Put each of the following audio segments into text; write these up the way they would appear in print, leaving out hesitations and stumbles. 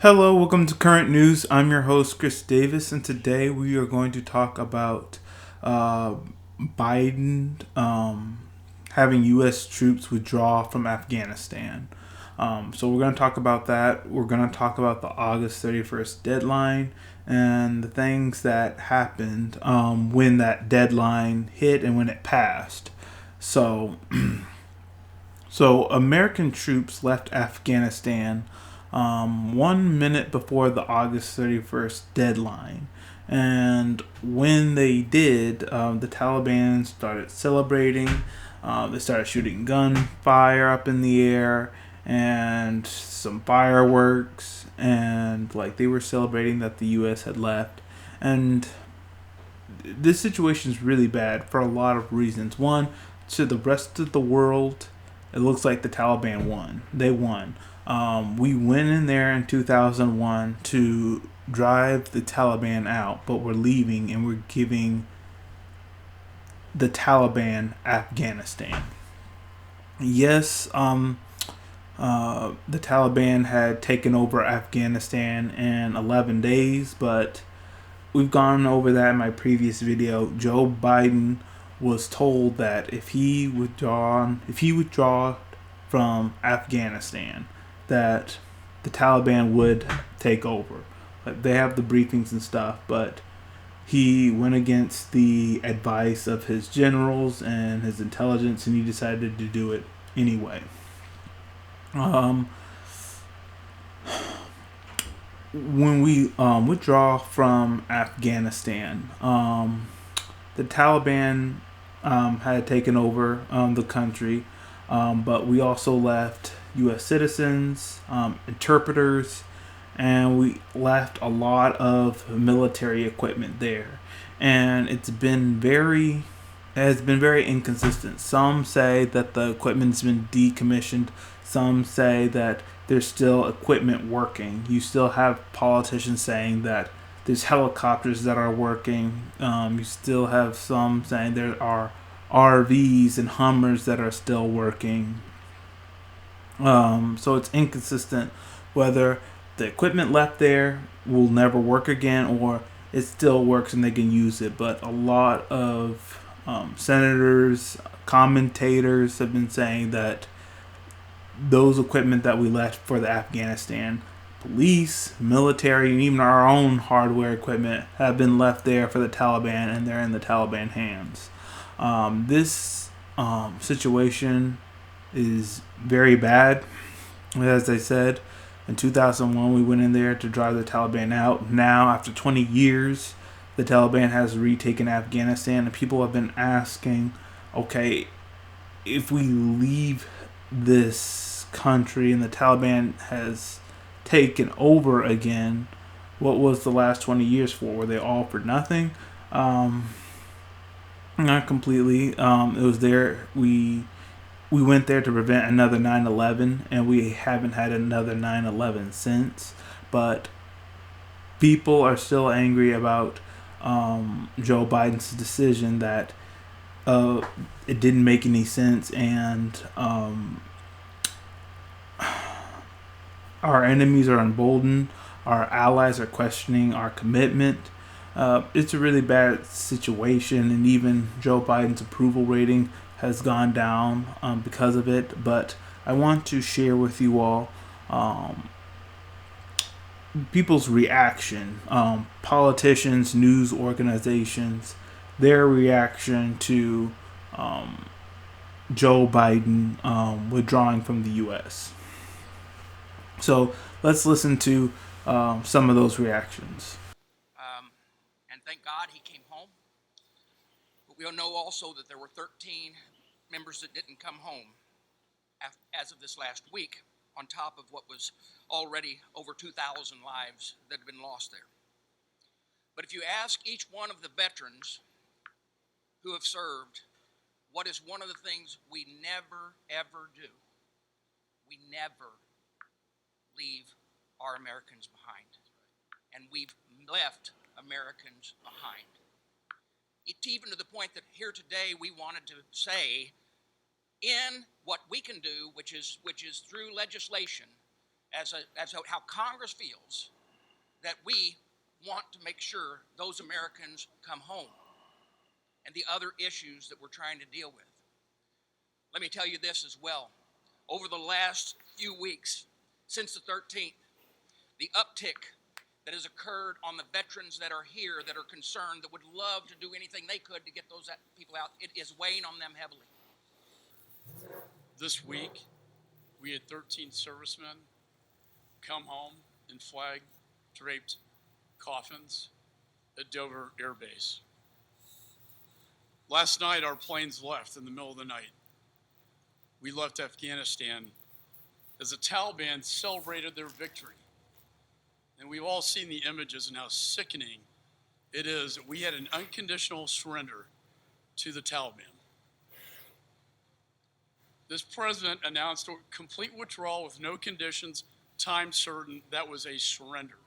Hello, welcome to Current News. I'm your host, Chris Davis, and today we are going to talk about uh, Biden having U.S. troops withdraw from Afghanistan. So we're going to talk about that. We're going to talk about the August 31st deadline and the things that happened when that deadline hit and when it passed. So, so American troops left Afghanistan 1 minute before the August 31st deadline. And when they did, the Taliban started celebrating. They started shooting gunfire up in the air and some fireworks. And like they were celebrating that the U.S. had left. And this situation is really bad for a lot of reasons. One, to the rest of the world, it looks like the Taliban won. They won. We went in there in 2001 to drive the Taliban out, but we're leaving and we're giving the Taliban Afghanistan. Yes, the Taliban had taken over Afghanistan in 11 days, but we've gone over that in my previous video. Joe Biden was told that if he withdraw from Afghanistan, that the Taliban would take over. Like, they have the briefings and stuff, but he went against the advice of his generals and his intelligence, and he decided to do it anyway. Um, when we withdraw from Afghanistan, the Taliban had taken over the country, but we also left U.S. citizens, interpreters, and we left a lot of military equipment there. And it has been very inconsistent. Some say that the equipment's been decommissioned. Some say that there's still equipment working. You still have politicians saying that there's helicopters that are working. You still have some saying there are RVs and Hummers that are still working. So it's inconsistent whether the equipment left there will never work again or it still works and they can use it. But a lot of senators, commentators have been saying that those equipment that we left for the Afghanistan police, military, and even our own hardware equipment have been left there for the Taliban, and they're in the Taliban hands. This situation is very bad. As I said, in 2001, we went in there to drive the Taliban out. Now, after 20 years, the Taliban has retaken Afghanistan, and people have been asking, okay, if we leave this country and the Taliban has taken over again, what was the last 20 years for? Were they all for nothing? Um, Not completely. It was there. We went there to prevent another 9/11, and we haven't had another 9/11 since. But people are still angry about Joe Biden's decision that it didn't make any sense, and our enemies are emboldened. Our allies are questioning our commitment. It's a really bad situation, and even Joe Biden's approval rating has gone down because of it. But I want to share with you all um, people's reaction, politicians, news organizations, their reaction to um, Joe Biden withdrawing from the U.S. So let's listen to some of those reactions. Um, and thank God he came home. But we know also that there were 13 members that didn't come home as of this last week, on top of what was already over 2,000 lives that had been lost there. But if you ask each one of the veterans who have served, what is one of the things we never, ever do? We never leave our Americans behind. And we've left Americans behind. It's even to the point that here today we wanted to say, in what we can do, which is through legislation, how Congress feels that we want to make sure those Americans come home and the other issues that we're trying to deal with. Let me tell you this as well. Over the last few weeks, since the 13th, the uptick that has occurred on the veterans that are here, that are concerned, that would love to do anything they could to get those people out, it is weighing on them heavily. This week, we had 13 servicemen come home in flag-draped coffins at Dover Air Base. Last night, our planes left in the middle of the night. We left Afghanistan as the Taliban celebrated their victory. And we've all seen the images and how sickening it is that we had an unconditional surrender to the Taliban. This president announced a complete withdrawal with no conditions, time certain. That was a surrender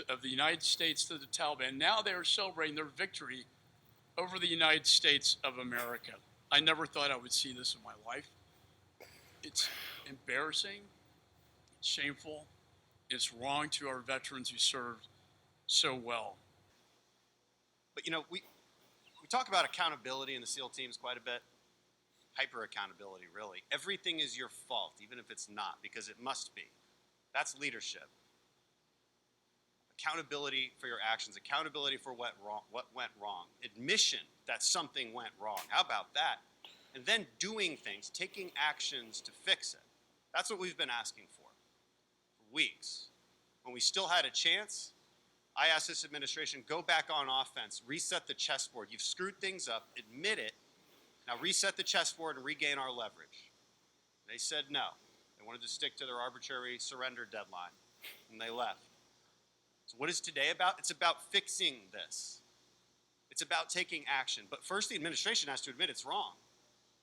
of the United States to the Taliban. Now they are celebrating their victory over the United States of America. I never thought I would see this in my life. It's embarrassing, it's shameful, it's wrong to our veterans who served so well. But we talk about accountability in the SEAL teams quite a bit. Hyper accountability, really. Everything is your fault, even if it's not, because it must be. That's leadership. Accountability for your actions, accountability for what went wrong, admission that something went wrong. How about that? And then doing things, taking actions to fix it. That's what we've been asking for weeks. When we still had a chance, I asked this administration, go back on offense, reset the chessboard. You've screwed things up, admit it. Now reset the chessboard and regain our leverage. They said no. They wanted to stick to their arbitrary surrender deadline, and they left. So what is today about? It's about fixing this. It's about taking action. But first, the administration has to admit it's wrong.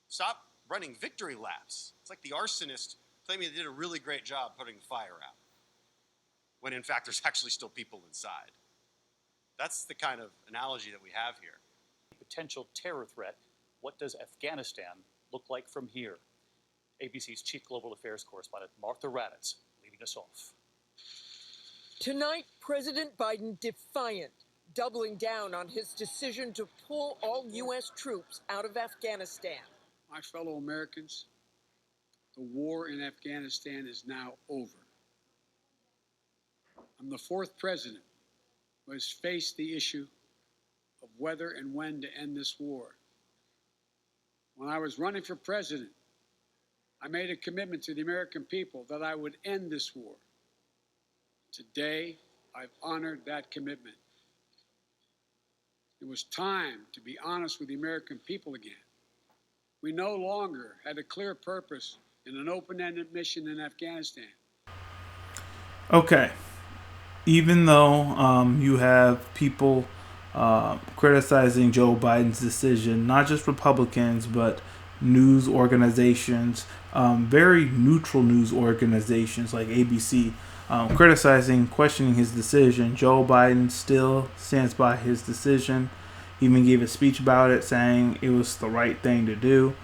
Stop running victory laps. It's like the arsonist claiming they did a really great job putting the fire out, when in fact there's actually still people inside. That's the kind of analogy that we have here. Potential terror threat. What does Afghanistan look like from here? ABC's Chief Global Affairs Correspondent Martha Raddatz leading us off. Tonight, President Biden defiant, doubling down on his decision to pull all U.S. troops out of Afghanistan. My fellow Americans, the war in Afghanistan is now over. I'm the fourth president who has faced the issue of whether and when to end this war. When I was running for president, I made a commitment to the American people that I would end this war. Today, I've honored that commitment. It was time to be honest with the American people again. We no longer had a clear purpose in an open-ended mission in Afghanistan. Okay. Even though you have people criticizing Joe Biden's decision, not just Republicans, but news organizations, very neutral news organizations like ABC, criticizing, questioning his decision, Joe Biden still stands by his decision. He even gave a speech about it, saying it was the right thing to do.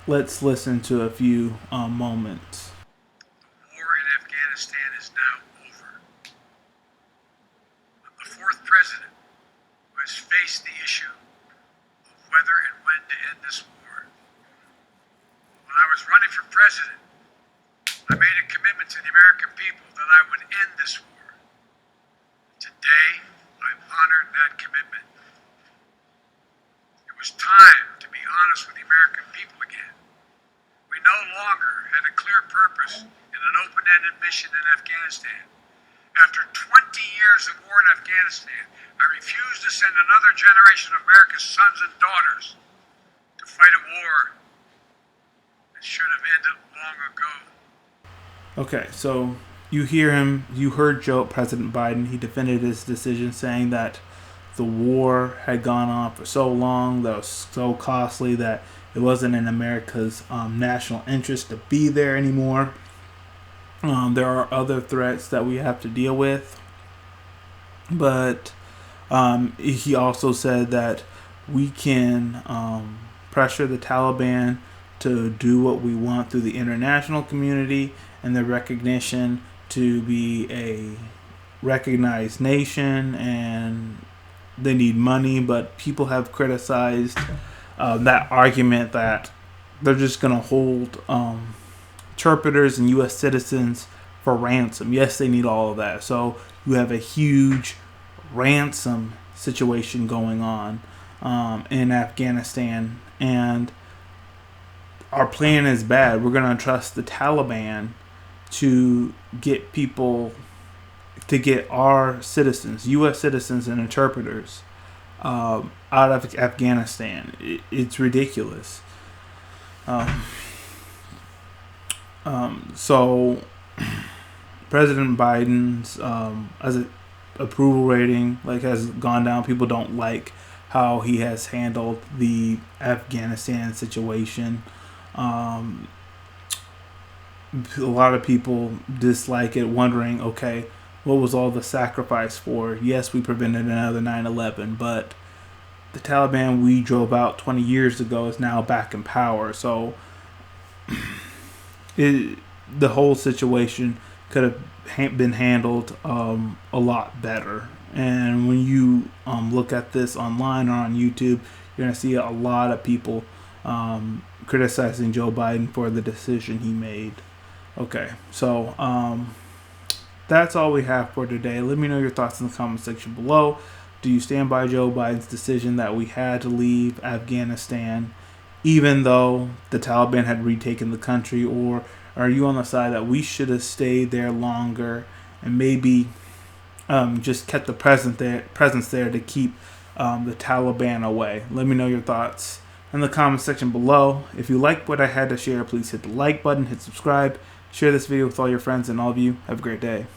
Let's listen to a few moments. The war in Afghanistan is now over. I'm the fourth president who has faced the issue of whether and when to end this war. When I was running for president, I made a commitment to the American people that I would end this war. Today, I've honored that commitment. It was time to be honest with the American people again. We no longer had a clear purpose in an open-ended mission in Afghanistan. After 20 years of war in Afghanistan, I refuse to send another generation of America's sons and daughters to fight a war that should have ended long ago. Okay, so you heard President Biden, he defended his decision, saying that the war had gone on for so long, that was so costly, that it wasn't in America's national interest to be there anymore. There are other threats that we have to deal with. But he also said that we can pressure the Taliban to do what we want through the international community and the recognition to be a recognized nation, and they need money. But people have criticized that argument that they're just going to hold interpreters and U.S. citizens for ransom. Yes, they need all of that. So you have a huge ransom situation going on in Afghanistan, and our plan is bad. We're going to trust the Taliban to get people, to get our citizens, U.S. citizens and interpreters, out of Afghanistan. It's ridiculous. So President Biden's as a approval rating has gone down. People don't like how he has handled the Afghanistan situation. A lot of people dislike it, wondering, okay, what was all the sacrifice for? Yes, we prevented another 9/11, but the Taliban we drove out 20 years ago is now back in power. So the whole situation could have been handled a lot better. And when you look at this online or on YouTube, you're going to see a lot of people criticizing Joe Biden for the decision he made. Okay, so that's all we have for today. Let me know your thoughts in the comment section below. Do you stand by Joe Biden's decision that we had to leave Afghanistan even though the Taliban had retaken the country, or are you on the side that we should have stayed there longer and maybe just kept the presence there to keep the Taliban away? Let me know your thoughts in the comment section below. If you liked what I had to share, please hit the like button, hit subscribe, share this video with all your friends, and all of you have a great day.